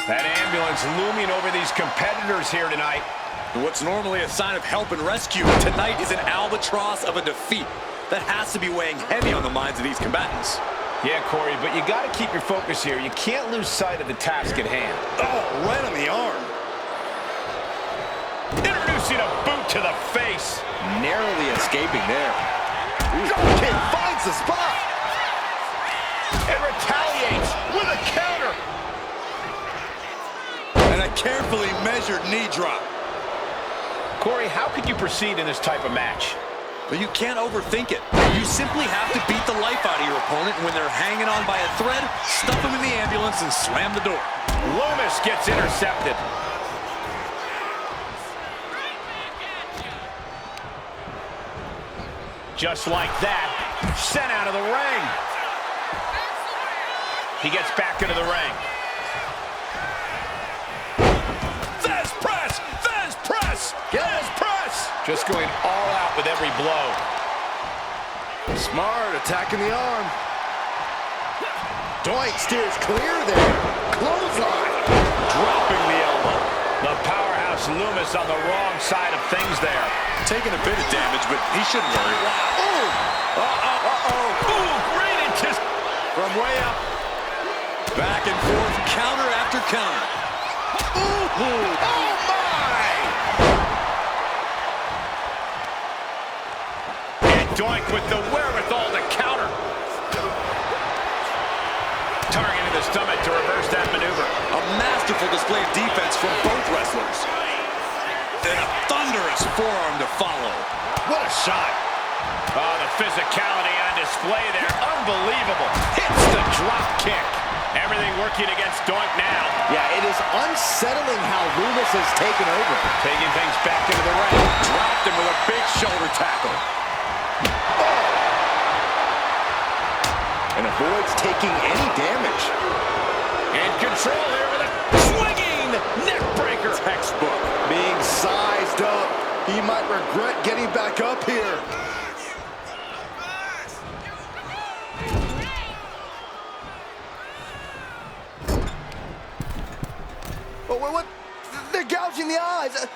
That ambulance looming over these competitors here tonight. What's normally a sign of help and rescue, tonight is an albatross of a defeat. That has to be weighing heavy on the minds of these combatants. Yeah, Corey, but you got to keep your focus here. You can't lose sight of the task at hand. Oh, right on the arm. Introducing a boot to the face. Narrowly escaping there. Kid finds the spot. And retaliates with a counter. And a carefully measured knee drop. Corey, how could you proceed in this type of match? But you can't overthink it. You simply have to beat the life out of your opponent. When they're hanging on by a thread, stuff them in the ambulance and slam the door. Lumis gets intercepted. Just like that, sent out of the ring. He gets back into the ring. Fez press! Fez press! Fez press! Just going all out with every blow. Smart, attacking the arm. Doink steers clear there. Clothesline. Dropping the elbow. The powerhouse Lumis on the wrong side of things there. Taking a bit of damage, but he shouldn't worry. Ooh! Ooh, great anticipation. From way up. Back and forth, counter after counter. Ooh! Oh, my! And Doink with the wherewithal to counter. Targeting the stomach to reverse that maneuver. A masterful display of defense from both wrestlers. And a thunderous forearm to follow. What a shot. Oh, the physicality on display there. Unbelievable. Hits the drop kick. Everything working against Doink now. Yeah, it is unsettling how Lumis has taken over. Taking things back into the ring. Dropped him with a big shoulder tackle. And avoids taking any damage. In control here with a swinging neck breaker. Textbook. Being sized up. He might regret getting back up here. Oh, what? They're gouging the eyes.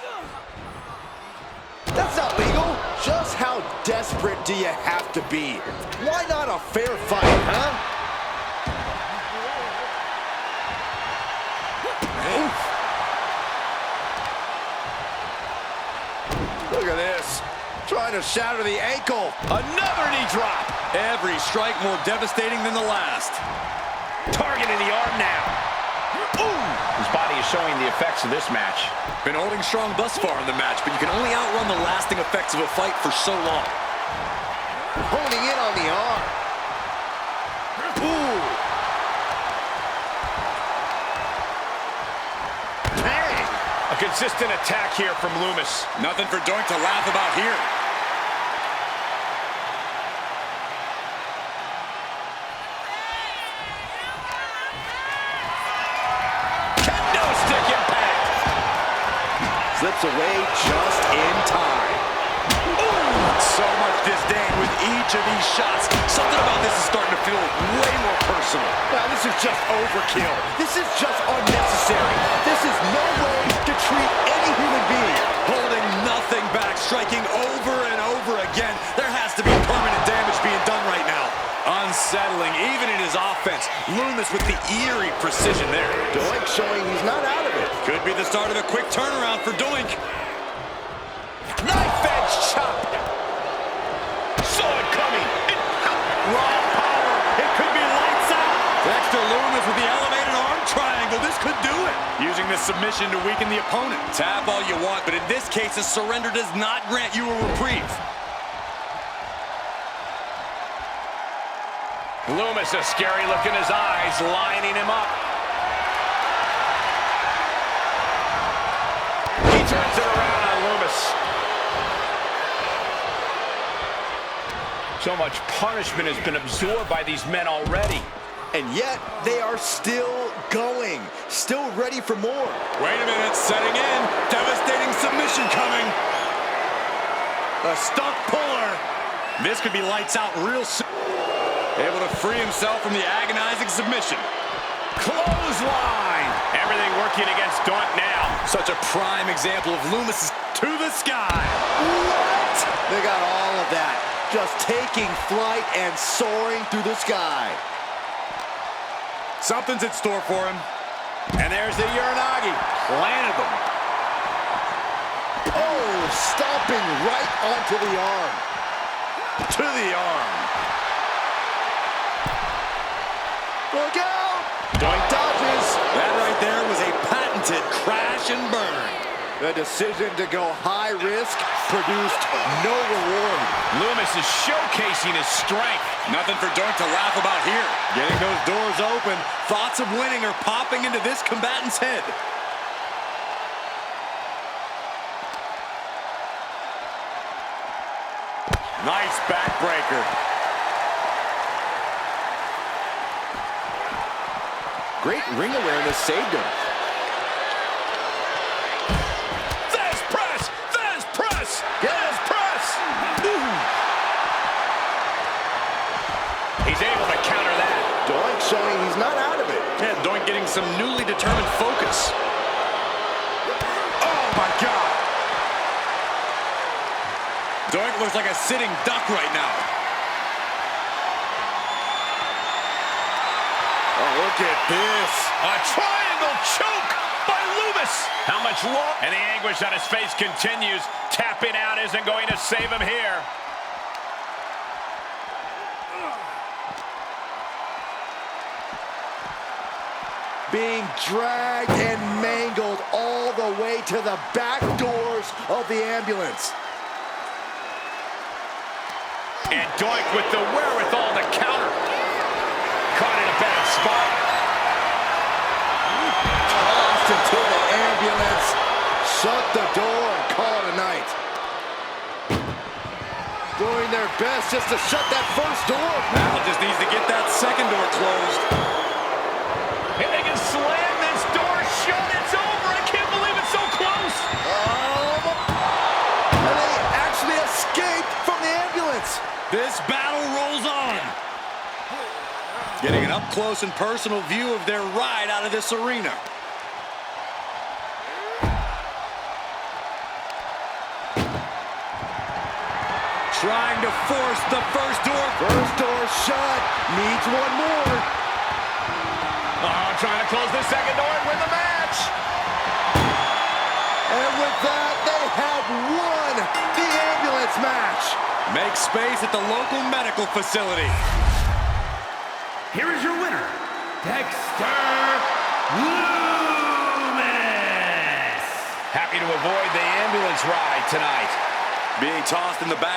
That's not legal. Just how desperate do you have to be? Why not a fair fight, huh? Look at this. Trying to shatter the ankle. Another knee drop. Every strike more devastating than the last. Targeting the arm now. Ooh! His body is showing the effects of this match. Been holding strong thus far in the match, but you can only outrun the lasting effects of a fight for so long. Honing in on the arm. Ooh! Dang! A consistent attack here from Lumis. Nothing for Doink to laugh about here. Kendo stick impact. Slips away just in time. So much disdain with each of these shots. Something about this is starting to feel way more personal. Now, this is just overkill. This is just unnecessary. This is no way to treat any human being. Holding nothing back, striking over and over again. There has to be permanent damage being done right now. Unsettling, even in his offense. Lumis with the eerie precision there. Doink showing he's not out of it. Could be the start of a quick turnaround for Doink. Knife edge chop. Saw it coming. Raw power. It could be lights out. Dexter Lumis with the elevated arm triangle. This could do it. Using the submission to weaken the opponent. Tap all you want, but in this case, a surrender does not grant you a reprieve. Lumis, a scary look in his eyes, lining him up. He turns it around on Lumis. So much punishment has been absorbed by these men already. And yet, they are still going. Still ready for more. Wait a minute, setting in. Devastating submission coming. A stump puller. This could be lights out real soon. Able to free himself from the agonizing submission. Clothesline. Everything working against Doink now. Such a prime example of Lumis to the sky. What? They got all of that. Just taking flight and soaring through the sky. Something's in store for him. And there's the Uranagi. Landed them. Oh, stomping right onto the arm. To the arm. Look out! Doink Dodges. That right there was a patented crash and burn. The decision to go high risk produced no reward. Lumis is showcasing his strength. Nothing for Doink to laugh about here. Getting those doors open. Thoughts of winning are popping into this combatant's head. Nice backbreaker. Great ring awareness saved him. There's press! There's press! There's press! He's able to counter that. Doink showing he's not out of it. Yeah, Doink getting some newly determined focus. Oh, my God. Doink looks like a sitting duck right now. Oh, look at this. A triangle choke by Lumis. How much longer? And the anguish on his face continues. Tapping out isn't going to save him here. Being dragged and mangled all the way to the back doors of the ambulance. And Doink with the wherewithal to counter. Caught in a bad spot. Tossed into the ambulance. Shut the door and call it a night. Doing their best just to shut that first door. Now just needs to get that second door closed. And they can slam this door shut. It's over. I can't believe it's so close. And they actually escaped from the ambulance. This battle rolls on. Getting an up-close and personal view of their ride out of this arena. Trying to force the first door. First door shut. Needs one more. Trying to close the second door and win the match. And with that, they have won the ambulance match. Make space at the local medical facility. Here is your winner, Dexter Lumis. Happy to avoid the ambulance ride tonight. Being tossed in the back